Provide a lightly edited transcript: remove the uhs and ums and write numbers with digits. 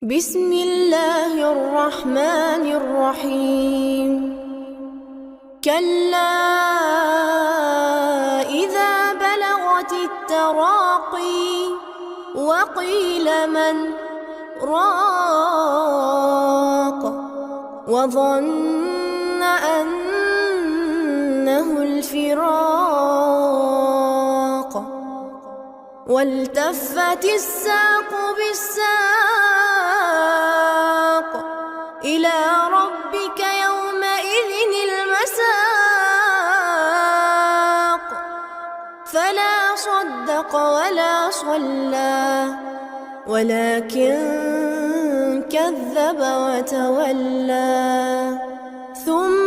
بسم الله الرحمن الرحيم. كلا إذا بلغت التراقي وقيل من راق وظن أنه الفراق والتفت الساق بالساق إلى ربك يومئذ المساق فلا صدق ولا صلى ولكن كذب وتولى ثم